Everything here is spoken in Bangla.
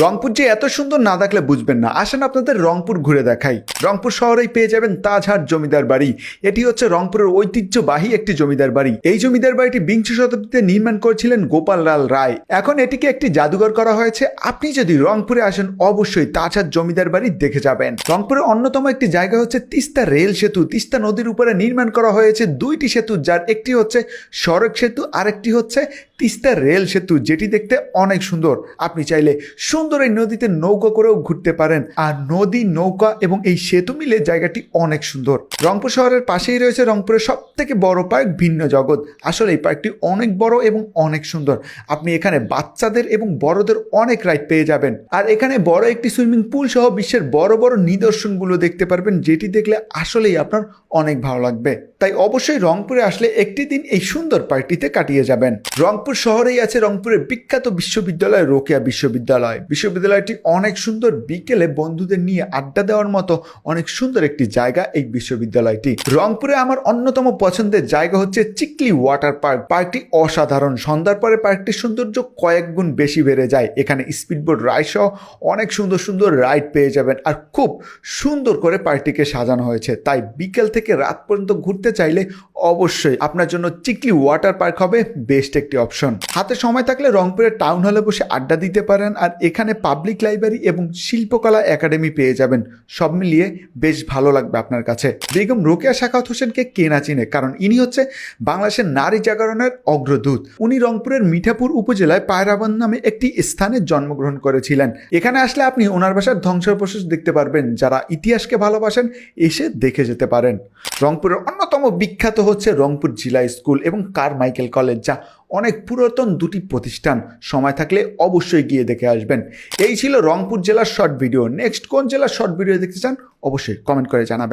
রংপুর যে এত সুন্দর না দেখলে বুঝবেন না। আসেন আপনাদের রংপুর ঘুরে দেখাই। রংপুর শহরেই পেয়ে যাবেন তাজহাট জমিদার বাড়ি। এটি হচ্ছে রংপুরের ঐতিহ্যবাহী একটি জমিদার বাড়ি। এই জমিদার বাড়িটি বিংশ শতাব্দীতে নির্মাণ করেছিলেন গোপাল লাল রায়। এখন এটিকে একটি জাদুঘর করা হয়েছে। আপনি যদি রংপুরে আসেন অবশ্যই তাজহাট জমিদার বাড়ি দেখে যাবেন। রংপুরের অন্যতম একটি জায়গা হচ্ছে তিস্তা রেল সেতু। তিস্তা নদীর উপরে নির্মাণ করা হয়েছে দুইটি সেতু, যার একটি হচ্ছে সড়ক সেতু আর একটি হচ্ছে তিস্তা রেল সেতু, যেটি দেখতে অনেক সুন্দর। আপনি চাইলে সুন্দর এই নদীতে নৌকা করেও ঘুরতে পারেন। আর নদী, নৌকা এবং এই সেতু মিলে জায়গাটি অনেক সুন্দর। রংপুর শহরের পাশেই রয়েছে রংপুরের সব থেকে বড় পার্ক ভিন্ন জগৎ। আসলে এই পার্কটি অনেক বড় এবং অনেক সুন্দর। আপনি এখানে বাচ্চাদের এবং বড়দের অনেক রাইড পেয়ে যাবেন। আর এখানে বড় একটি সুইমিং পুল সহ বিশ্বের বড় বড় নিদর্শনগুলো দেখতে পারবেন, যেটি দেখলে আসলেই আপনার অনেক ভালো লাগবে। তাই অবশ্যই রংপুরে আসলে একটি দিন এই সুন্দর পার্কটিতে কাটিয়ে যাবেন। রংপুর শহরেই আছে রংপুরের বিখ্যাত বিশ্ববিদ্যালয় রোকেয়া বিশ্ববিদ্যালয়। বিশ্ববিদ্যালয়টি অনেক সুন্দর। বিকেলে বন্ধুদের নিয়ে আড্ডা দেওয়ার মতো অনেক সুন্দর একটি জায়গা এই বিশ্ববিদ্যালয়টি। রংপুরে আমার অন্যতম পছন্দের জায়গা হচ্ছে চিকলি ওয়াটার পার্ক। পার্কটি অসাধারণ। সন্ধ্যার পরে পার্কটির সৌন্দর্য কয়েক গুণ বেশি বেড়ে যায়। এখানে স্পিডবোট রাইড সহ অনেক সুন্দর সুন্দর রাইড পেয়ে যাবেন। আর খুব সুন্দর করে পার্কটিকে সাজানো হয়েছে। তাই বিকেল থেকে রাত পর্যন্ত ঘুরতে চাইলে অবশ্যই আপনার জন্য চিকলি ওয়াটার পার্ক হবে বেস্ট একটি অপশন। হাতে সময় থাকলে রংপুরের টাউন হলে বসে আড্ডা দিতে পারেন। আর এখানে পাবলিক লাইব্রেরি এবং শিল্পকলা একাডেমি পেয়ে যাবেন। সব মিলিয়ে বেশ ভালো লাগবে আপনার কাছে। বেগম রোকেয়া সাখাওয়াত হোসেনকে কে না চিনে, কারণ ইনি হচ্ছে বাংলাদেশের নারী জাগরণের অগ্রদূত। উনি রংপুরের মিঠাপুর উপজেলায় পায়রাবান্ধ নামে একটি স্থানে জন্মগ্রহণ করেছিলেন। এখানে আসলে আপনি ওনার বাসার ধ্বংসাবশেষ দেখতে পারবেন। যারা ইতিহাসকে ভালোবাসেন এসে দেখে যেতে পারেন। রংপুরের অন্যতম বিখ্যাত হচ্ছে রংপুর জিলা স্কুল এবং কারমাইকেল কলেজ, যা অনেক পুরাতন দুটি প্রতিষ্ঠান। সময় থাকলে অবশ্যই গিয়ে দেখে আসবেন। এই ছিল রংপুর জেলার শর্ট ভিডিও। নেক্সট কোন জেলার শর্ট ভিডিও দেখতে চান অবশ্যই কমেন্ট করে জানাবেন।